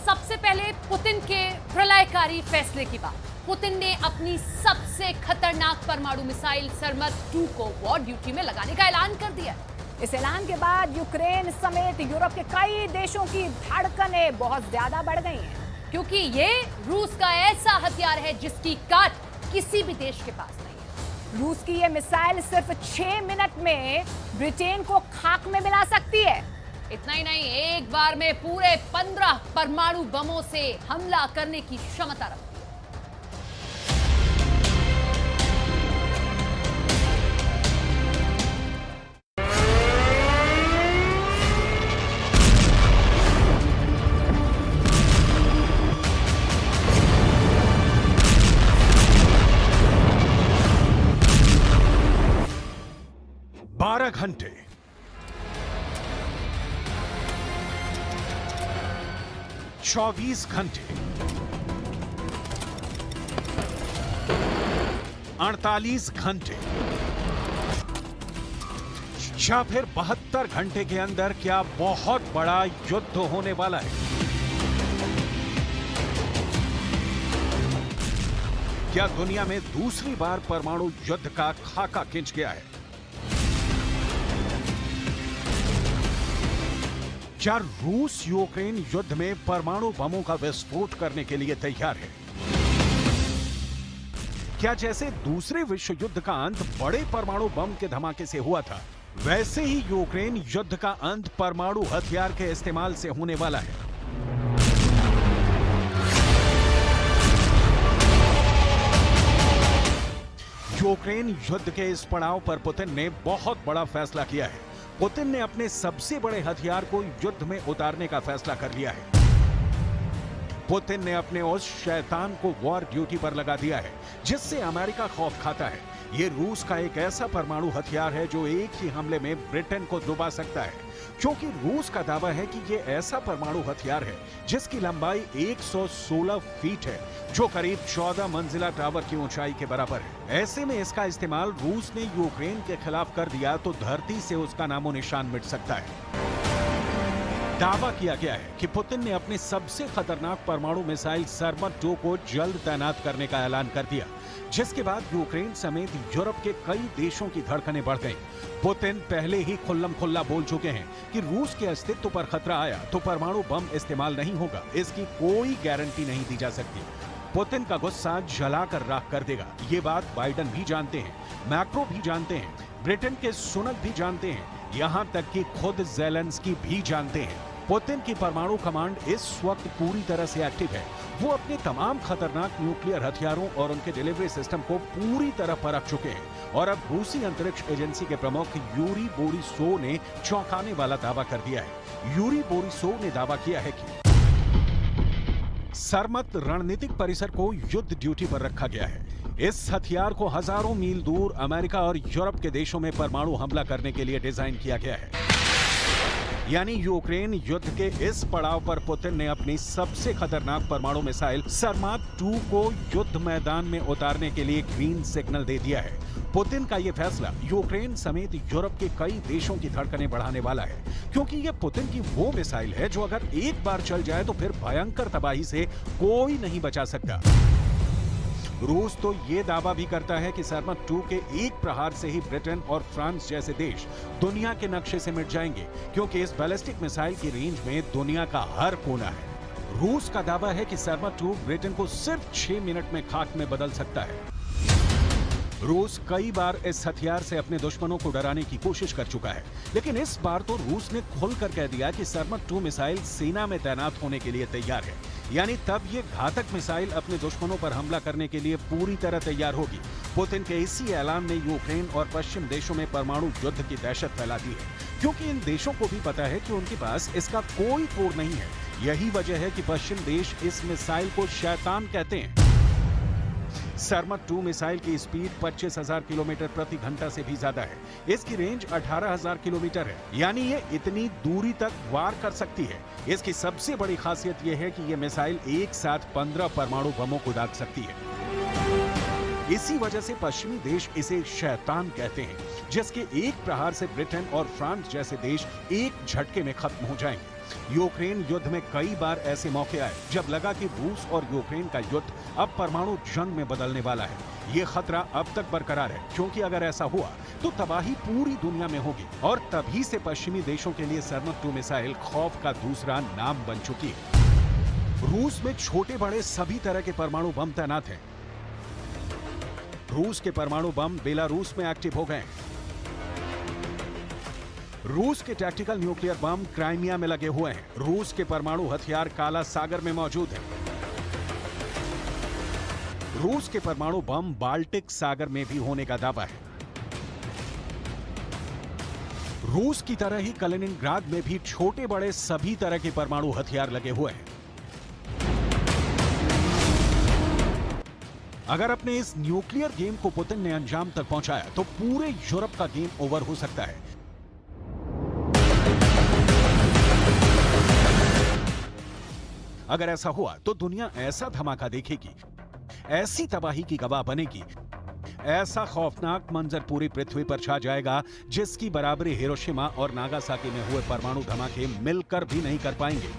सबसे पहले पुतिन के प्रलयकारी फैसले की बात। पुतिन ने अपनी सबसे खतरनाक परमाणु मिसाइल सरमत 2 को वॉर ड्यूटी में लगाने का ऐलान कर दिया। इस ऐलान के बाद यूक्रेन समेत यूरोप के कई देशों की धड़कनें बहुत ज्यादा बढ़ गई हैं, क्योंकि ये रूस का ऐसा हथियार है जिसकी काट किसी भी देश के पास नहीं है। रूस की ये मिसाइल सिर्फ 6 मिनट में ब्रिटेन को खाक में मिला सकती है। इतना ही नहीं, एक बार में पूरे 15 परमाणु बमों से हमला करने की क्षमता रखती है। घंटे 24 घंटे 48 घंटे या फिर 72 घंटे के अंदर क्या बहुत बड़ा युद्ध होने वाला है? क्या दुनिया में दूसरी बार परमाणु युद्ध का खाका खिंच गया है? क्या रूस यूक्रेन युद्ध में परमाणु बमों का विस्फोट करने के लिए तैयार है? क्या जैसे दूसरे विश्व युद्ध का अंत बड़े परमाणु बम के धमाके से हुआ था, वैसे ही यूक्रेन युद्ध का अंत परमाणु हथियार के इस्तेमाल से होने वाला है? यूक्रेन युद्ध के इस पड़ाव पर पुतिन ने बहुत बड़ा फैसला किया है। पुतिन ने अपने सबसे बड़े हथियार को युद्ध में उतारने का फैसला कर लिया है। पुतिन ने अपने उस शैतान को वॉर ड्यूटी पर लगा दिया है जिससे अमेरिका खौफ खाता है। यह रूस का एक ऐसा परमाणु हथियार है जो एक ही हमले में ब्रिटेन को डुबा सकता है, क्योंकि रूस का दावा है कि यह ऐसा परमाणु हथियार है जिसकी लंबाई 116 फीट है, जो करीब 14 मंजिला टावर की ऊंचाई के बराबर है। ऐसे में इसका इस्तेमाल रूस ने यूक्रेन के खिलाफ कर दिया तो धरती से उसका नामो निशान मिट सकता है। दावा किया गया है कि पुतिन ने अपने सबसे खतरनाक परमाणु मिसाइल सरमत 2 को जल्द तैनात करने का ऐलान कर दिया, जिसके बाद यूक्रेन समेत यूरोप के कई देशों की धड़कनें बढ़ गईं। पुतिन पहले ही खुल्लम खुल्ला बोल चुके हैं कि रूस के अस्तित्व पर खतरा आया तो परमाणु बम इस्तेमाल नहीं होगा, इसकी कोई गारंटी नहीं दी जा सकती। पुतिन का गुस्सा जलाकर राख कर देगा। ये बात बाइडेन भी जानते हैं, मैक्रो भी जानते हैं, ब्रिटेन के सुनक भी जानते हैं, यहां तक कि खुद ज़ेलेंस्की भी जानते हैं। पुतिन की परमाणु कमांड इस वक्त पूरी तरह से एक्टिव है। वो अपने तमाम खतरनाक न्यूक्लियर हथियारों और उनके डिलीवरी सिस्टम को पूरी तरह परख चुके हैं और अब रूसी अंतरिक्ष एजेंसी के प्रमुख यूरी बोरिसोव ने चौंकाने वाला दावा कर दिया है। यूरी बोरिसोव ने दावा किया है कि सरमत रणनीतिक परिसर को युद्ध ड्यूटी पर रखा गया है। इस हथियार को हजारों मील दूर अमेरिका और यूरोप के देशों में परमाणु हमला करने के लिए डिजाइन किया गया है। यानी यूक्रेन युद्ध के इस पड़ाव पर पुतिन ने अपनी सबसे खतरनाक परमाणु मिसाइल सरमत 2 को युद्ध मैदान में उतारने के लिए ग्रीन सिग्नल दे दिया है। पुतिन का यह फैसला यूक्रेन समेत यूरोप के कई देशों की धड़कनें बढ़ाने वाला है, क्योंकि यह पुतिन की वो मिसाइल है जो अगर एक बार चल जाए तो फिर भयंकर तबाही से कोई नहीं बचा सकता। रूस तो ये दावा भी करता है कि सरमत 2 के एक प्रहार से ही ब्रिटेन और फ्रांस जैसे देश दुनिया के नक्शे से मिट जाएंगे, क्योंकि इस बैलिस्टिक मिसाइल की रेंज में दुनिया का हर कोना है। रूस का दावा है कि सरमत 2 ब्रिटेन को सिर्फ 6 मिनट में खाक में बदल सकता है। रूस कई बार इस हथियार से अपने दुश्मनों को डराने की कोशिश कर चुका है, लेकिन इस बार तो रूस ने खुलकर कह दिया कि सरमत 2 मिसाइल सेना में तैनात होने के लिए तैयार है। यानी तब ये घातक मिसाइल अपने दुश्मनों पर हमला करने के लिए पूरी तरह तैयार होगी। पुतिन के इसी ऐलान ने यूक्रेन और पश्चिम देशों में परमाणु युद्ध की दहशत फैला दी है, क्योंकि इन देशों को भी पता है कि उनके पास इसका कोई तोड़ नहीं है। यही वजह है कि पश्चिम देश इस मिसाइल को शैतान कहते हैं। सरमत 2 मिसाइल की स्पीड 25,000 किलोमीटर प्रति घंटा से भी ज्यादा है। इसकी रेंज 18,000 किलोमीटर है, यानी ये इतनी दूरी तक वार कर सकती है। इसकी सबसे बड़ी खासियत यह है कि यह मिसाइल एक साथ 15 परमाणु बमों को दाग सकती है। इसी वजह से पश्चिमी देश इसे शैतान कहते हैं, जिसके एक प्रहार से ब्रिटेन और फ्रांस जैसे देश एक झटके में खत्म हो जाएंगे। यूक्रेन युद्ध में कई बार ऐसे मौके आए जब लगा कि रूस और यूक्रेन का युद्ध अब परमाणु जंग में बदलने वाला है। ये खतरा अब तक बरकरार है, क्योंकि अगर ऐसा हुआ तो तबाही पूरी दुनिया में होगी और तभी से पश्चिमी देशों के लिए सरमत 2 मिसाइल खौफ का दूसरा नाम बन चुकी है। रूस में छोटे बड़े सभी तरह के परमाणु बम तैनात हैं। रूस के परमाणु बम बेलारूस में एक्टिव हो गए हैं। रूस के टैक्टिकल न्यूक्लियर बम क्राइमिया में लगे हुए हैं। रूस के परमाणु हथियार काला सागर में मौजूद हैं। रूस के परमाणु बम बाल्टिक सागर में भी होने का दावा है। रूस की तरह ही कलिनिनग्राद में भी छोटे बड़े सभी तरह के परमाणु हथियार लगे हुए हैं। अगर अपने इस न्यूक्लियर गेम को पुतिन ने अंजाम तक पहुंचाया तो पूरे यूरोप का गेम ओवर हो सकता है। अगर ऐसा हुआ तो दुनिया ऐसा धमाका देखेगी, ऐसी तबाही की गवाह बनेगी, ऐसा खौफनाक मंजर पूरी पृथ्वी पर छा जाएगा जिसकी बराबरी हिरोशिमा और नागासाकी में हुए परमाणु धमाके मिलकर भी नहीं कर पाएंगे।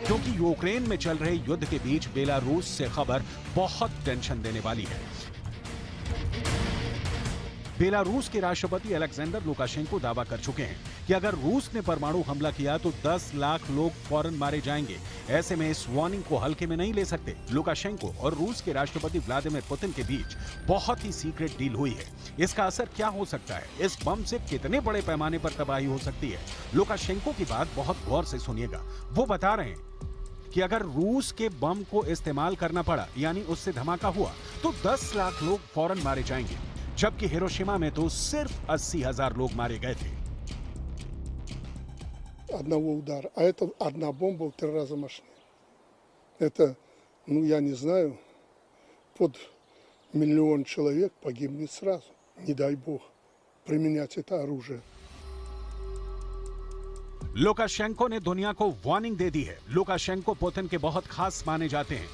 क्योंकि यूक्रेन में चल रहे युद्ध के बीच बेलारूस से खबर बहुत टेंशन देने वाली है। बेलारूस के राष्ट्रपति अलेक्जेंडर लुकाशेंको दावा कर चुके हैं कि अगर रूस ने परमाणु हमला किया तो 10 लाख लोग फौरन मारे जाएंगे। ऐसे में इस वार्निंग को हल्के में नहीं ले सकते। लुकाशेंको और रूस के राष्ट्रपति व्लादिमीर पुतिन के बीच बहुत ही सीक्रेट डील हुई है। इसका असर क्या हो सकता है? इस बम से कितने बड़े पैमाने पर तबाही हो सकती है? लुकाशेंको की बात बहुत गौर से सुनिएगा। वो बता रहे हैं कि अगर रूस के बम को इस्तेमाल करना पड़ा, यानी उससे धमाका हुआ, तो 10 लाख लोग फौरन मारे जाएंगे, जबकि हिरोशिमा में तो सिर्फ 80,000 लोग मारे गए थे। Одного удара, а это одна бомба в 3 раза мощнее. Это, я не знаю, под 1 миллион человек погибнет сразу. Не дай бог применять это оружие. लुकाशेंको ने दुनिया को वार्निंग दे दी है। लुकाशेंको पुतिन के बहुत खास माने जाते हैं।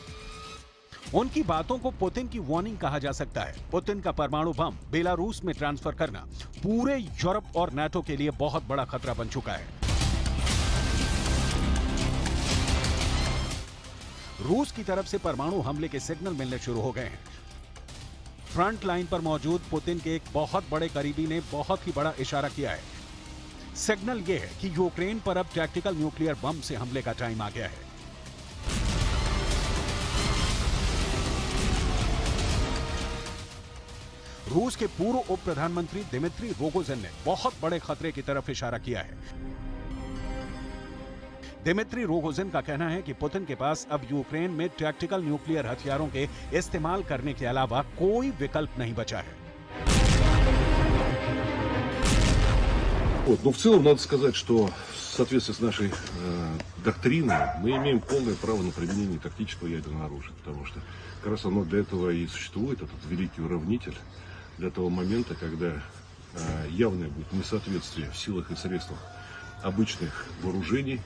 उनकी बातों को पुतिन की वार्निंग कहा जा सकता है। पुतिन का परमाणु बम बेलारूस में ट्रांसफर करना पूरे यूरोप और नाटो के लिए बहुत बड़ा खतरा बन चुका है। रूस की तरफ से परमाणु हमले के सिग्नल मिलने शुरू हो गए हैं। फ्रंट लाइन पर मौजूद पुतिन के एक बहुत बड़े करीबी ने बहुत ही बड़ा इशारा किया है। सिग्नल यह है कि यूक्रेन पर अब टैक्टिकल न्यूक्लियर बम से हमले का टाइम आ गया है। रूस के पूर्व उप प्रधानमंत्री दिमित्री रोगोजिन ने बहुत बड़े खतरे की तरफ इशारा किया है। दिमित्री रोगोजिन का कहना है कि पुतिन के पास अब यूक्रेन में टैक्टिकल न्यूक्लियर हथियारों के इस्तेमाल करने के अलावा कोई विकल्प नहीं बचा है। Но в целом надо сказать, что в соответствии с нашей доктриной мы имеем полное право на применение тактического ядерного оружия, потому что как раз оно для этого и существует, этот великий уравнитель, для того момента, когда явное будет несоответствие в силах и средствах обычных вооружений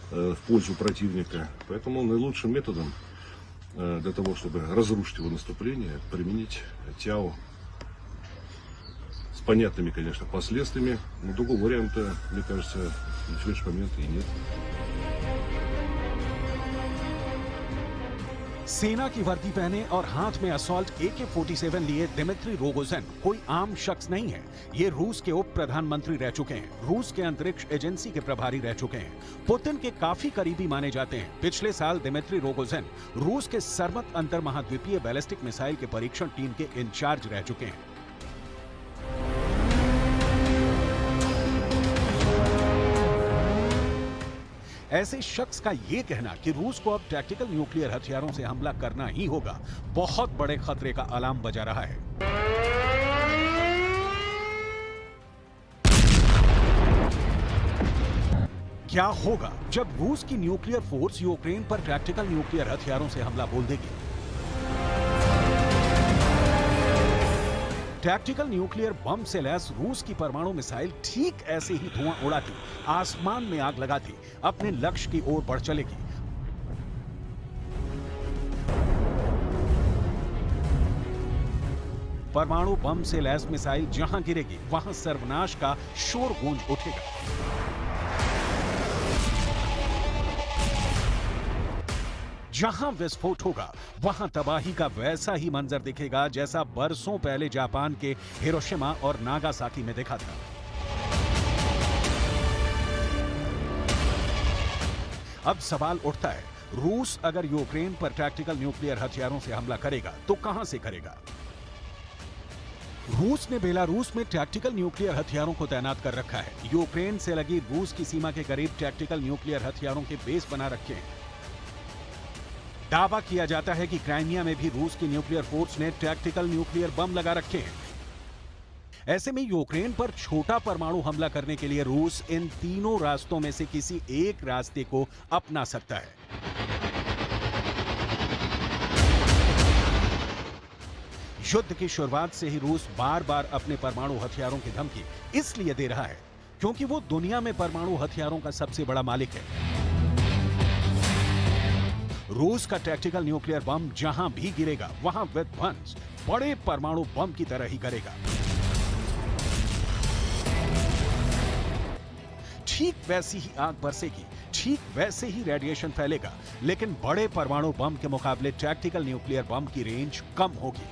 в пользу противника. Поэтому наилучшим методом для того, чтобы разрушить его наступление, применить ТЯО. С понятными, конечно, последствиями, но другого варианта, мне кажется, на сегодняшний момент и нет. सेना की वर्दी पहने और हाथ में असॉल्ट AK-47 लिए दिमित्री रोगोजिन कोई आम शख्स नहीं है। ये रूस के उप प्रधानमंत्री रह चुके हैं, रूस के अंतरिक्ष एजेंसी के प्रभारी रह चुके हैं, पुतिन के काफी करीबी माने जाते हैं। पिछले साल दिमित्री रोगोजिन रूस के सरमत अंतर महाद्वीपीय बैलिस्टिक मिसाइल के परीक्षण टीम के इंचार्ज रह चुके हैं। ऐसे शख्स का यह कहना कि रूस को अब टैक्टिकल न्यूक्लियर हथियारों से हमला करना ही होगा, बहुत बड़े खतरे का अलार्म बजा रहा है। क्या होगा जब रूस की न्यूक्लियर फोर्स यूक्रेन पर टैक्टिकल न्यूक्लियर हथियारों से हमला बोल देगी? टैक्टिकल न्यूक्लियर बम से लैस रूस की परमाणु मिसाइल ठीक ऐसे ही धुआं उड़ाती, आसमान में आग लगाती, अपने लक्ष्य की ओर बढ़ चलेगी। परमाणु बम से लैस मिसाइल जहां गिरेगी वहां सर्वनाश का शोर गूंज उठेगा। जहां विस्फोट होगा वहां तबाही का वैसा ही मंजर दिखेगा जैसा बरसों पहले जापान के हिरोशिमा और नागासाकी में देखा था। अब सवाल उठता है, रूस अगर यूक्रेन पर टैक्टिकल न्यूक्लियर हथियारों से हमला करेगा तो कहां से करेगा? रूस ने बेलारूस में टैक्टिकल न्यूक्लियर हथियारों को तैनात कर रखा है। यूक्रेन से लगी रूस की सीमा के करीब टैक्टिकल न्यूक्लियर हथियारों के बेस बना रखे हैं। दावा किया जाता है कि क्राइमिया में भी रूस की न्यूक्लियर फोर्स ने टैक्टिकल न्यूक्लियर बम लगा रखे हैं। ऐसे में यूक्रेन पर छोटा परमाणु हमला करने के लिए रूस इन तीनों रास्तों में से किसी एक रास्ते को अपना सकता है। युद्ध की शुरुआत से ही रूस बार बार अपने परमाणु हथियारों की धमकी इसलिए दे रहा है क्योंकि वो दुनिया में परमाणु हथियारों का सबसे बड़ा मालिक है। रूस का टैक्टिकल न्यूक्लियर बम जहां भी गिरेगा वहां विध्वंस बड़े परमाणु बम की तरह ही करेगा। ठीक वैसी ही आग बरसेगी, ठीक वैसे ही रेडिएशन फैलेगा, लेकिन बड़े परमाणु बम के मुकाबले टैक्टिकल न्यूक्लियर बम की रेंज कम होगी।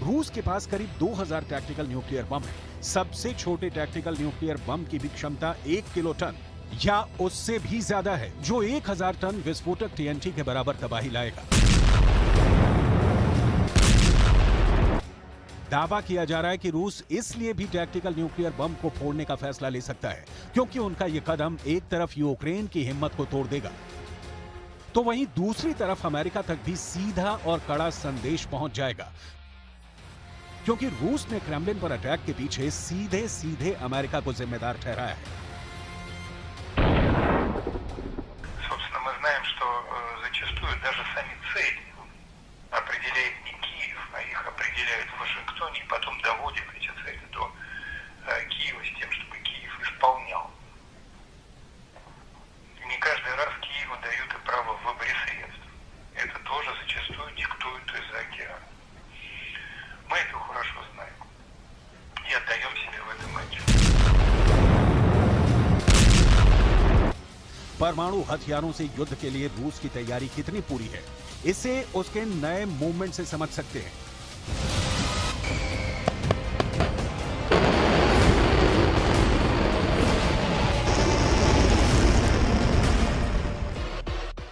रूस के पास करीब 2000 टैक्टिकल न्यूक्लियर बम है। सबसे छोटे टैक्टिकल न्यूक्लियर बम की भी क्षमता 1 किलोटन या उससे भी ज्यादा है, जो 1000 टन विस्फोटक टीएनटी के बराबर तबाही लाएगा। दावा किया जा रहा है कि रूस इसलिए भी टैक्टिकल न्यूक्लियर बम को फोड़ने का फैसला ले सकता है क्योंकि उनका यह कदम एक तरफ यूक्रेन की हिम्मत को तोड़ देगा तो वहीं दूसरी तरफ अमेरिका तक भी सीधा और कड़ा संदेश पहुंच जाएगा, क्योंकि रूस ने क्रेमलिन पर अटैक के पीछे सीधे सीधे अमेरिका को जिम्मेदार ठहराया है। Собственно, мы знаем, что зачастую даже сами цели определяет не Киев, а их определяют в Вашингтоне и потом доводят эти цели до Киева с тем, чтобы Киев исполнял. И не каждый раз Киеву дают и право в выборе средств. Это тоже зачастую диктуют из-за океана. Мы это хорошо знаем и отдаем себе в этом отчет. परमाणु हथियारों से युद्ध के लिए रूस की तैयारी कितनी पूरी है, इसे उसके नए मूवमेंट से समझ सकते हैं।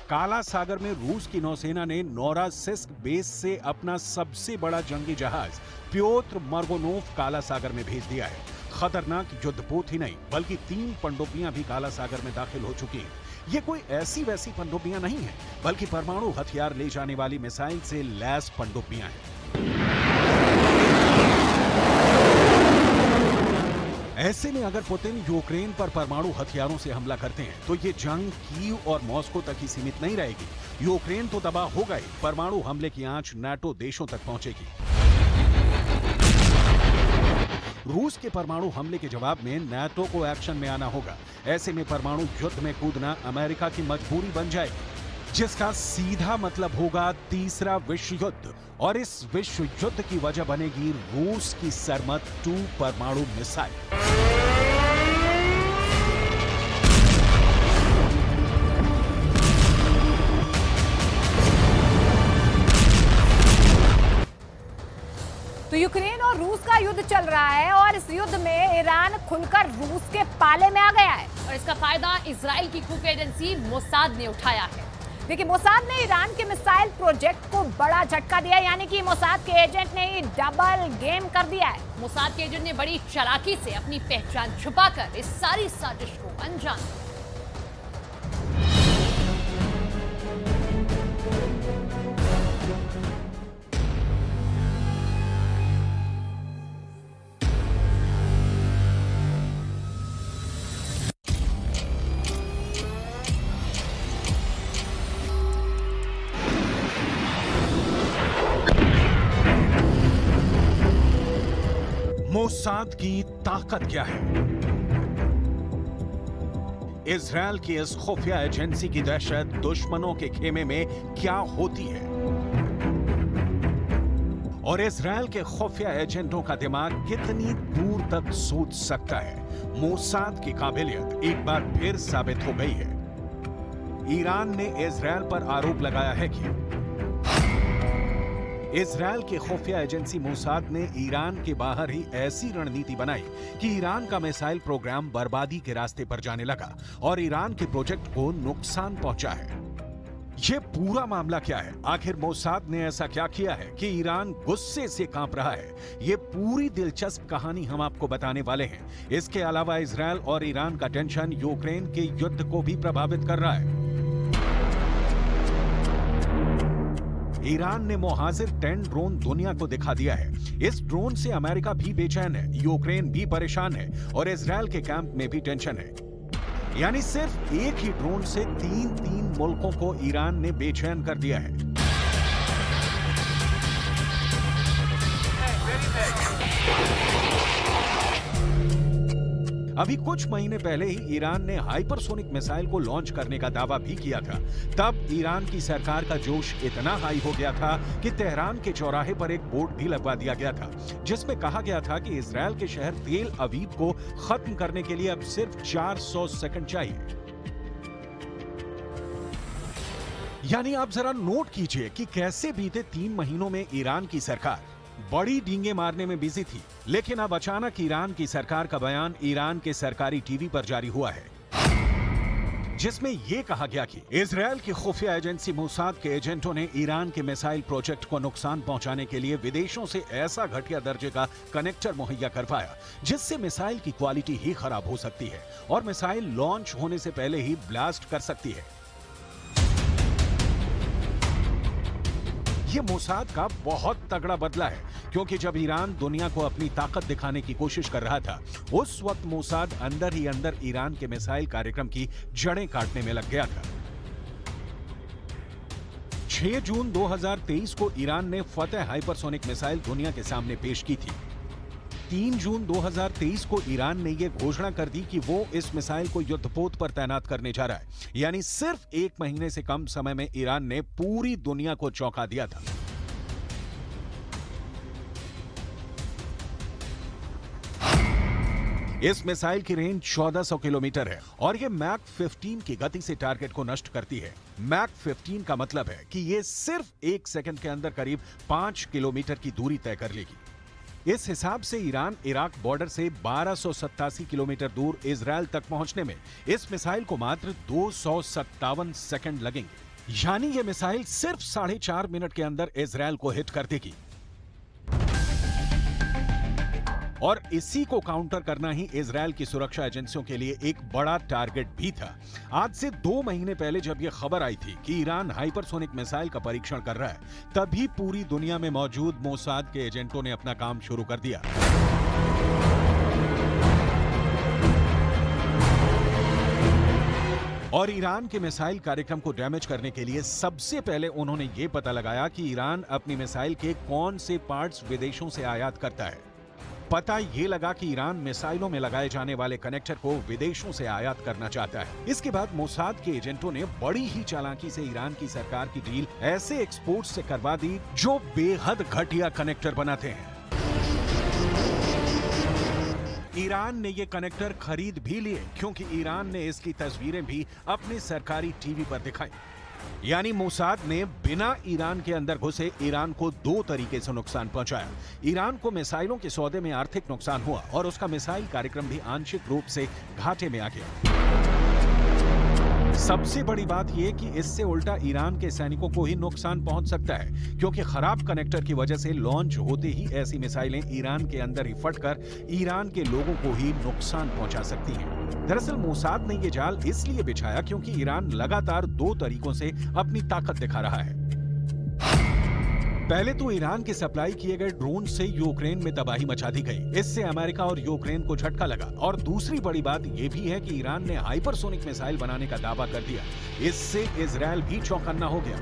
काला सागर में रूस की नौसेना ने नोरोसिस्क बेस से अपना सबसे बड़ा जंगी जहाज प्योत्र मर्गोनोव काला सागर में भेज दिया है। खतरनाक युद्धपोत ही नहीं बल्कि 3 पनडुब्बियां भी काला सागर में दाखिल हो चुकी हैं। ये कोई ऐसी वैसी पनडुब्बियां नहीं हैं, बल्कि परमाणु हथियार ले जाने वाली मिसाइल से लैस पनडुब्बियां हैं। ऐसे में अगर पुतिन यूक्रेन पर परमाणु हथियारों से हमला करते हैं तो ये जंग कीव और मॉस्को तक ही सीमित नहीं रहेगी। यूक्रेन तो तबाह होगा ही, परमाणु हमले की आंच नाटो देशों तक पहुंचेगी। रूस के परमाणु हमले के जवाब में नाटो को एक्शन में आना होगा। ऐसे में परमाणु युद्ध में कूदना अमेरिका की मजबूरी बन जाएगी, जिसका सीधा मतलब होगा तीसरा विश्व युद्ध, और इस विश्व युद्ध की वजह बनेगी रूस की सरमत 2 परमाणु मिसाइल। तो यूक्रेन और रूस का युद्ध चल रहा है और इस युद्ध में ईरान खुलकर रूस के पाले में आ गया है और इसका फायदा इजराइल की खुफिया एजेंसी मोसाद ने उठाया है। देखिए, मोसाद ने ईरान के मिसाइल प्रोजेक्ट को बड़ा झटका दिया, यानी कि मोसाद के एजेंट ने ही डबल गेम कर दिया है। मोसाद के एजेंट ने बड़ी चालाकी से अपनी पहचान छुपाकर इस सारी साजिश को अंजाम दिया। मोसाद की ताकत क्या है? इजरायल की इस खुफिया एजेंसी की दहशत दुश्मनों के खेमे में क्या होती है और इजरायल के खुफिया एजेंटों का दिमाग कितनी दूर तक सोच सकता है। मोसाद की काबिलियत एक बार फिर साबित हो गई है। ईरान ने इजरायल पर आरोप लगाया है कि इजरायल की खुफिया एजेंसी मोसाद ने ईरान के बाहर ही ऐसी रणनीति बनाई कि ईरान का मिसाइल प्रोग्राम बर्बादी के रास्ते पर जाने लगा और ईरान के प्रोजेक्ट को नुकसान पहुंचा है। यह पूरा मामला क्या है? आखिर मोसाद ने ऐसा क्या किया है कि ईरान गुस्से से कांप रहा है? ये पूरी दिलचस्प कहानी हम आपको बताने वाले हैं। इसके अलावा इजरायल और ईरान का टेंशन यूक्रेन के युद्ध को भी प्रभावित कर रहा है। ईरान ने मोहाजिर 10 ड्रोन दुनिया को दिखा दिया है। इस ड्रोन से अमेरिका भी बेचैन है, यूक्रेन भी परेशान है और इजरायल के कैंप में भी टेंशन है। यानी सिर्फ एक ही ड्रोन से तीन मुल्कों को ईरान ने बेचैन कर दिया है। अभी कुछ महीने पहले ही ईरान ने हाइपरसोनिक मिसाइल को लॉन्च करने का दावा भी किया था। तब ईरान की सरकार का जोश इतना हाई हो गया था कि तेहरान के चौराहे पर एक बोर्ड भी लगवा दिया गया था जिसमें कहा गया था कि इजरायल के शहर तेल अवीव को खत्म करने के लिए अब सिर्फ 400 सेकंड चाहिए। यानी आप जरा नोट कीजिए कि कैसे बीते 3 महीनों में ईरान की सरकार बड़ी डींगे मारने में बिजी थी, लेकिन अब अचानक ईरान की सरकार का बयान ईरान के सरकारी टीवी पर जारी हुआ है जिसमें यह कहा गया कि इजरायल की खुफिया एजेंसी मोसाद के एजेंटों ने ईरान के मिसाइल प्रोजेक्ट को नुकसान पहुंचाने के लिए विदेशों से ऐसा घटिया दर्जे का कनेक्टर मुहैया करवाया जिससे मिसाइल की क्वालिटी ही खराब हो सकती है और मिसाइल लॉन्च होने से पहले ही ब्लास्ट कर सकती है। ये मोसाद का बहुत तगड़ा बदला है क्योंकि जब ईरान दुनिया को अपनी ताकत दिखाने की कोशिश कर रहा था उस वक्त मोसाद अंदर ही अंदर ईरान के मिसाइल कार्यक्रम की जड़ें काटने में लग गया था। 6 जून 2023 को ईरान ने फतेह हाइपरसोनिक मिसाइल दुनिया के सामने पेश की थी। 3 जून 2023 को ईरान ने यह घोषणा कर दी कि वो इस मिसाइल को युद्धपोत पर तैनात करने जा रहा है। यानी सिर्फ 1 महीने से कम समय में ईरान ने पूरी दुनिया को चौंका दिया था। इस मिसाइल की रेंज 1400 किलोमीटर है और यह मैक 15 की गति से टारगेट को नष्ट करती है। मैक 15 का मतलब है कि यह सिर्फ 1 सेकंड के अंदर करीब 5 किलोमीटर की दूरी तय कर लेगी। इस हिसाब से ईरान इराक बॉर्डर से 1287 किलोमीटर दूर इजरायल तक पहुंचने में इस मिसाइल को मात्र 257 सेकंड लगेंगे। यानी यह मिसाइल सिर्फ 4.5 मिनट के अंदर इजरायल को हिट कर देगी और इसी को काउंटर करना ही इजरायल की सुरक्षा एजेंसियों के लिए एक बड़ा टारगेट भी था। आज से 2 महीने पहले जब यह खबर आई थी कि ईरान हाइपरसोनिक मिसाइल का परीक्षण कर रहा है, तभी पूरी दुनिया में मौजूद मोसाद के एजेंटों ने अपना काम शुरू कर दिया। और ईरान के मिसाइल कार्यक्रम को डैमेज करने के लिए सबसे पहले उन्होंने यह पता लगाया कि ईरान अपनी मिसाइल के कौन से पार्ट्स विदेशों से आयात करता है। पता ये लगा कि ईरान मिसाइलों में लगाए जाने वाले कनेक्टर को विदेशों से आयात करना चाहता है। इसके बाद मोसाद के एजेंटों ने बड़ी ही चालाकी से ईरान की सरकार की डील ऐसे एक्सपोर्ट से करवा दी जो बेहद घटिया कनेक्टर बनाते हैं। ईरान ने ये कनेक्टर खरीद भी लिए क्योंकि ईरान ने इसकी तस्वीरें भी अपने सरकारी टीवी पर दिखाई। यानी मोसाद ने बिना ईरान के अंदर घुसे ईरान को 2 तरीके से नुकसान पहुंचाया। ईरान को मिसाइलों के सौदे में आर्थिक नुकसान हुआ और उसका मिसाइल कार्यक्रम भी आंशिक रूप से घाटे में आ गया। सबसे बड़ी बात यह कि इससे उल्टा ईरान के सैनिकों को ही नुकसान पहुंच सकता है क्योंकि खराब कनेक्टर की वजह से लॉन्च होते ही ऐसी मिसाइलें ईरान के अंदर ही फटकर ईरान के लोगों को ही नुकसान पहुंचा सकती हैं। दरअसल मोसाद ने यह जाल इसलिए बिछाया क्योंकि ईरान लगातार 2 तरीकों से अपनी ताकत दिखा रहा है। पहले तो ईरान के सप्लाई किए गए ड्रोन से यूक्रेन में तबाही मचा दी गई। इससे अमेरिका और यूक्रेन को झटका लगा। और दूसरी बड़ी बात यह भी है कि ईरान ने हाइपरसोनिक मिसाइल बनाने का दावा कर दिया। इससे इजरायल भी चौकन्ना हो गया।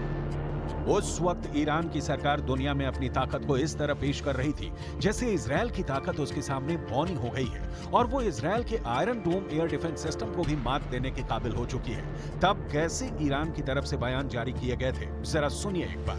उस वक्त ईरान की सरकार दुनिया में अपनी ताकत को इस तरह पेश कर रही थी जैसे इजरायल की ताकत उसके सामने बौनी हो गई है और वो इजरायल के आयरन डोम एयर डिफेंस सिस्टम को भी मात देने के काबिल हो चुकी है। तब कैसे ईरान की तरफ से बयान जारी किए गए थे, जरा सुनिए एक बार।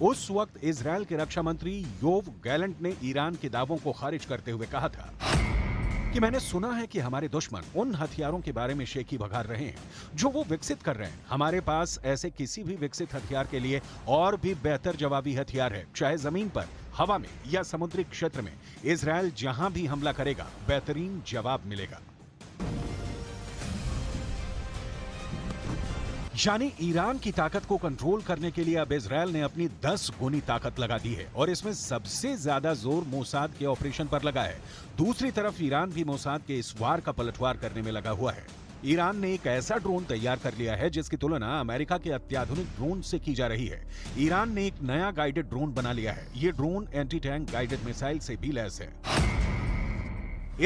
उस वक्त इजरायल के रक्षा मंत्री योव गैलेंट ने ईरान के दावों को खारिज करते हुए कहा था कि मैंने सुना है कि हमारे दुश्मन उन हथियारों के बारे में शेखी बघार रहे हैं जो वो विकसित कर रहे हैं। हमारे पास ऐसे किसी भी विकसित हथियार के लिए और भी बेहतर जवाबी हथियार है, चाहे जमीन पर, हवा में या समुद्री क्षेत्र में। इजरायल जहां भी हमला करेगा बेहतरीन जवाब मिलेगा। यानी ईरान की ताकत को कंट्रोल करने के लिए अब इजरायल ने अपनी 10 गुनी ताकत लगा दी है और इसमें सबसे ज्यादा जोर मोसाद के ऑपरेशन पर लगा है। दूसरी तरफ ईरान भी मोसाद के इस वार का पलटवार करने में लगा हुआ है। ईरान ने एक ऐसा ड्रोन तैयार कर लिया है जिसकी तुलना अमेरिका के अत्याधुनिक ड्रोन से की जा रही है। ईरान ने एक नया गाइडेड ड्रोन बना लिया है। ये drone anti tank guided missile से भी लैस है।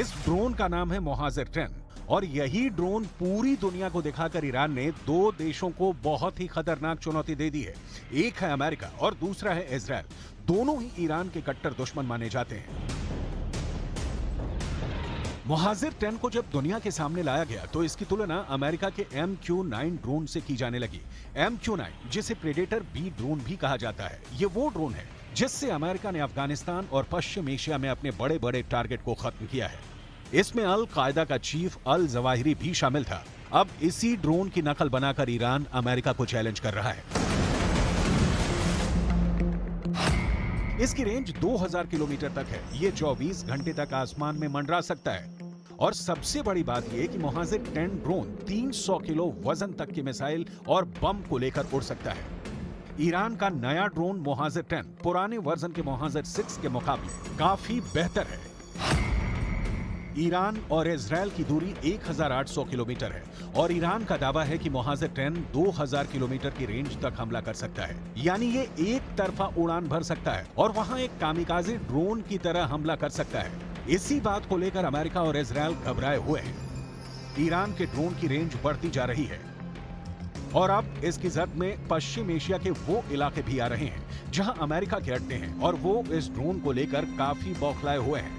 इस ड्रोन का नाम है मोहाजिर 10 और यही ड्रोन पूरी दुनिया को दिखाकर ईरान ने 2 देशों को बहुत ही खतरनाक चुनौती दे दी है। एक है अमेरिका और दूसरा है इजरायल। दोनों ही ईरान के कट्टर दुश्मन माने जाते हैं। मोहाजिर 10 को जब दुनिया के सामने लाया गया तो इसकी तुलना अमेरिका के MQ-9 ड्रोन से की जाने लगी। MQ-9 जिसे प्रेडेटर B ड्रोन भी कहा जाता है, ये वो ड्रोन है जिससे अमेरिका ने अफगानिस्तान और पश्चिम एशिया में अपने बड़े बड़े टारगेट को खत्म किया है। इसमें अल कायदा का चीफ अल जवाहिरी भी शामिल था। अब इसी ड्रोन की नकल बनाकर ईरान अमेरिका को चैलेंज कर रहा है। इसकी रेंज 2000 किलोमीटर तक है। ये 24 घंटे तक आसमान में मंडरा सकता है और सबसे बड़ी बात यह कि मोहाजिर 10 ड्रोन 300 किलो वजन तक की मिसाइल और बम को लेकर उड़ सकता है। ईरान का नया ड्रोन मोहाजिर 10 पुराने वर्जन के मोहाजिर 6 के मुकाबले काफी बेहतर है। ईरान और इजरायल की दूरी 1800 किलोमीटर है और ईरान का दावा है कि मोहाजिर 10 2000 किलोमीटर की रेंज तक हमला कर सकता है। यानी ये एक तरफा उड़ान भर सकता है और वहां एक कामिकाज़े ड्रोन की तरह हमला कर सकता है। इसी बात को लेकर अमेरिका और इजरायल घबराए हुए हैं। ईरान के ड्रोन की रेंज बढ़ती जा रही है और अब इसकी जद में पश्चिम एशिया के वो इलाके भी आ रहे हैं जहां अमेरिका के अड्डे हैं और वो इस ड्रोन को लेकर काफी बौखलाए हुए हैं।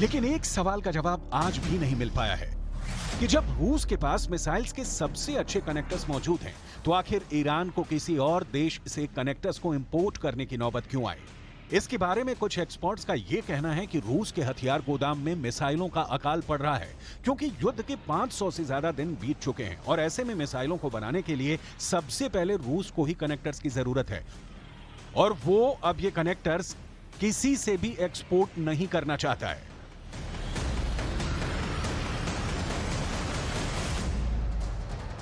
लेकिन एक सवाल का जवाब आज भी नहीं मिल पाया है कि जब रूस के पास मिसाइल्स के सबसे अच्छे कनेक्टर्स मौजूद हैं, तो आखिर ईरान को किसी और देश से कनेक्टर्स को इंपोर्ट करने की नौबत क्यों आई? इसके बारे में कुछ एक्सपर्ट्स का यह कहना है कि रूस के हथियार गोदाम में मिसाइलों का अकाल पड़ रहा है क्योंकि युद्ध के 500 से ज्यादा दिन बीत चुके हैं और ऐसे में मिसाइलों को बनाने के लिए सबसे पहले रूस को ही कनेक्टर्स की जरूरत है और वो अब ये कनेक्टर्स किसी से भी एक्सपोर्ट नहीं करना चाहता है।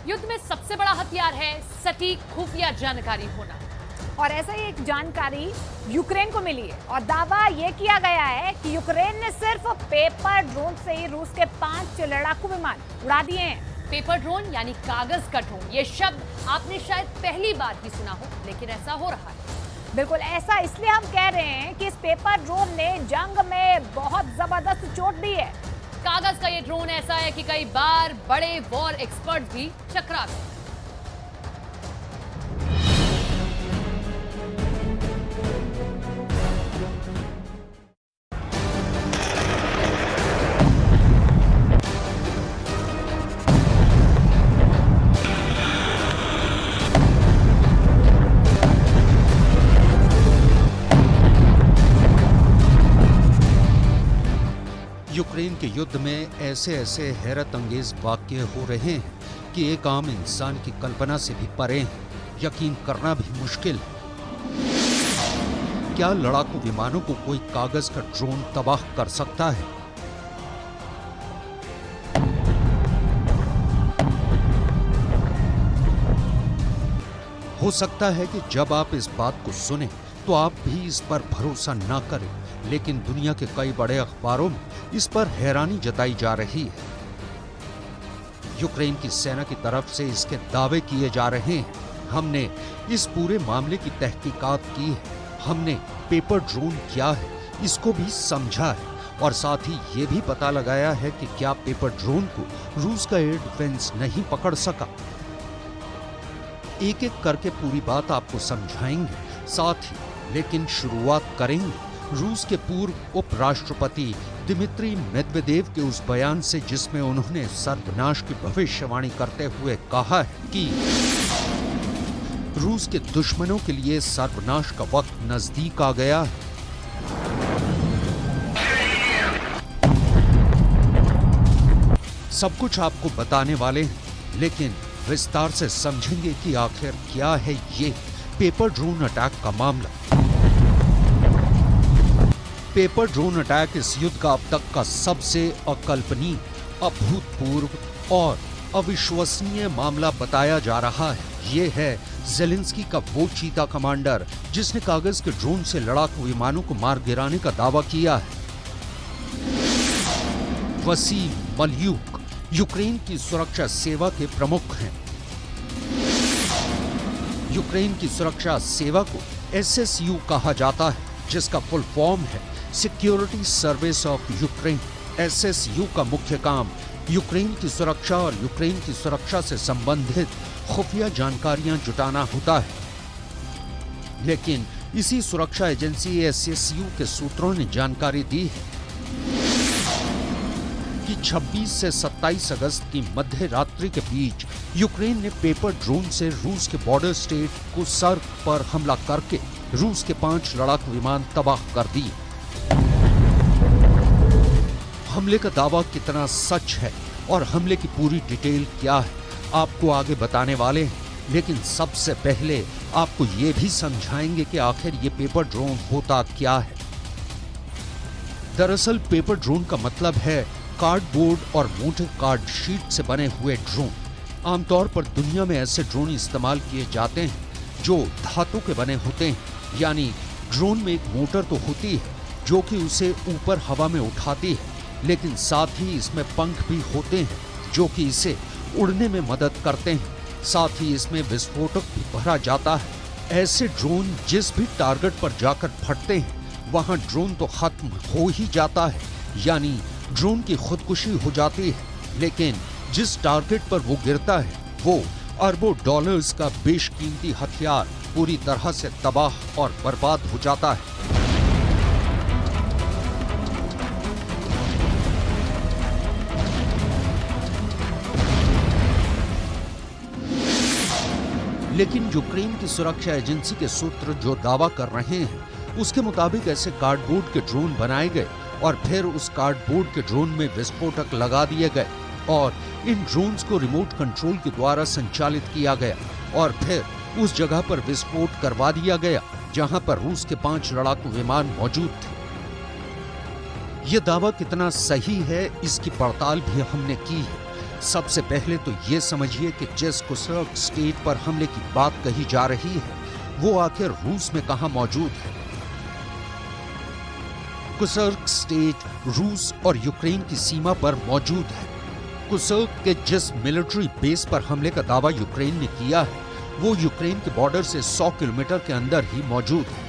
युद्ध में सबसे बड़ा हथियार है सटीक खुफिया जानकारी होना और ऐसा ही एक जानकारी यूक्रेन को मिली है और दावा यह किया गया है कि यूक्रेन ने सिर्फ पेपर ड्रोन से ही रूस के 5 लड़ाकू विमान उड़ा दिए हैं। पेपर ड्रोन यानी कागज का ड्रोन, ये शब्द आपने शायद पहली बार ही सुना हो, लेकिन ऐसा हो रहा है। बिल्कुल ऐसा इसलिए हम कह रहे हैं कि इस पेपर ड्रोन ने जंग में बहुत जबरदस्त चोट दी है। कागज का ये ड्रोन ऐसा है कि कई बार बड़े वॉर एक्सपर्ट भी चकरा गए। यूक्रेन के युद्ध में ऐसे ऐसे हैरत अंगेज वाक्य हो रहे हैं कि एक आम इंसान की कल्पना से भी परे हैं, यकीन करना भी मुश्किल है। क्या लड़ाकू विमानों को कोई कागज का ड्रोन तबाह कर सकता है? हो सकता है कि जब आप इस बात को सुने तो आप भी इस पर भरोसा ना करें, लेकिन दुनिया के कई बड़े अखबारों में इस पर हैरानी जताई जा रही है। यूक्रेन की सेना की तरफ से इसके दावे किए जा रहे हैं। हमने इस पूरे मामले की तहकीकात की है, हमने पेपर ड्रोन क्या है इसको भी समझा है, और साथ ही ये भी पता लगाया है कि क्या पेपर ड्रोन को रूस का एयर डिफेंस नहीं पकड़ सका। एक एक करके पूरी बात आपको समझाएंगे, साथ ही लेकिन शुरुआत करेंगे रूस के पूर्व उपराष्ट्रपति दिमित्री मेदवेदेव के उस बयान से जिसमें उन्होंने सर्वनाश की भविष्यवाणी करते हुए कहा है कि रूस के दुश्मनों के लिए सर्वनाश का वक्त नजदीक आ गया है। सब कुछ आपको बताने वाले हैं, लेकिन विस्तार से समझेंगे कि आखिर क्या है ये पेपर ड्रोन अटैक का मामला। पेपर ड्रोन अटैक इस युद्ध का अब तक का सबसे अकल्पनीय, अभूतपूर्व और अविश्वसनीय मामला बताया जा रहा है। ये है ज़ेलेंस्की का वो चीता कमांडर जिसने कागज के ड्रोन से लड़ाकू विमानों को मार गिराने का दावा किया है। वसीम मल्यूक यूक्रेन की सुरक्षा सेवा के प्रमुख हैं। यूक्रेन की सुरक्षा सेवा को SSU कहा जाता है, जिसका फुल फॉर्म है security service of Ukraine. SSU का मुख्य काम यूक्रेन की सुरक्षा और यूक्रेन की सुरक्षा से संबंधित खुफिया जानकारियां जुटाना होता है। लेकिन इसी सुरक्षा एजेंसी SSU के सूत्रों ने जानकारी दी है कि 26 से 27 अगस्त की मध्य रात्रि के बीच यूक्रेन ने पेपर ड्रोन से रूस के बॉर्डर स्टेट कुर्स्क पर हमला करके रूस के 5 लड़ाकू विमान तबाह कर दिए। हमले का दावा कितना सच है और हमले की पूरी डिटेल क्या है आपको आगे बताने वाले हैं, लेकिन सबसे पहले आपको ये भी समझाएंगे कि आखिर ये पेपर ड्रोन होता क्या है। दरअसल पेपर ड्रोन का मतलब है कार्डबोर्ड और मोटे कार्ड शीट से बने हुए ड्रोन। आमतौर पर दुनिया में ऐसे ड्रोन इस्तेमाल किए जाते हैं जो धातु के बने होते हैं, यानी ड्रोन में एक मोटर तो होती है जो कि उसे ऊपर हवा में उठाती है, लेकिन साथ ही इसमें पंख भी होते हैं जो कि इसे उड़ने में मदद करते हैं। साथ ही इसमें विस्फोटक भी भरा जाता है। ऐसे ड्रोन जिस भी टारगेट पर जाकर फटते हैं वहां ड्रोन तो खत्म हो ही जाता है, यानी ड्रोन की खुदकुशी हो जाती है, लेकिन जिस टारगेट पर वो गिरता है वो अरबों डॉलर्स का बेशकीमती हथियार पूरी तरह से तबाह और बर्बाद हो जाता है। लेकिन यूक्रेन की सुरक्षा एजेंसी के सूत्र जो दावा कर रहे हैं उसके मुताबिक ऐसे कार्डबोर्ड के ड्रोन बनाए गए और फिर उस कार्डबोर्ड के ड्रोन में विस्फोटक लगा दिए गए और इन ड्रोन्स को रिमोट कंट्रोल के द्वारा संचालित किया गया और फिर उस जगह पर विस्फोट करवा दिया गया जहां पर रूस के 5 लड़ाकू विमान मौजूद थे। यह दावा कितना सही है इसकी पड़ताल भी हमने की है। सबसे पहले तो ये समझिए कि जिस कुर्स्क स्टेट पर हमले की बात कही जा रही है वो आखिर रूस में कहां मौजूद है। कुर्स्क स्टेट रूस और यूक्रेन की सीमा पर मौजूद है। कुर्स्क के जिस मिलिट्री बेस पर हमले का दावा यूक्रेन ने किया है वो यूक्रेन के बॉर्डर से 100 किलोमीटर के अंदर ही मौजूद है।